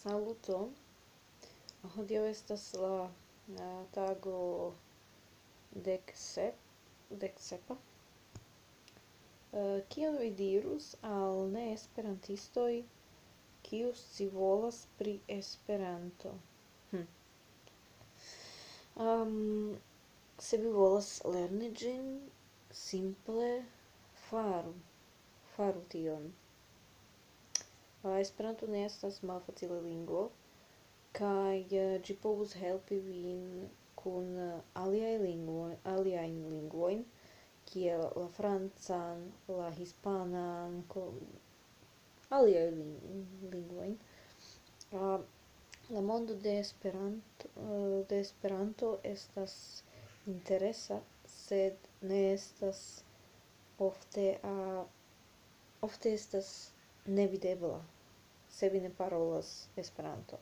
Saluton. Hodiaŭ estas la tago deksepa. Kion vi dirus al neesperantistoj, kiu scivolas pri Esperanto? Se vi volas lerni ĝin, simple faru tion. Esperanto ne estas malfacila lingvo, kaj ĝi povus helpi vin kun aliajn lingvojn, kiel la francan, la hispanan, aliajn lingvojn. La mondo de Esperanto estas interesa, sed ne estas ofte estas nevidebla se vi ne parolas Esperanto.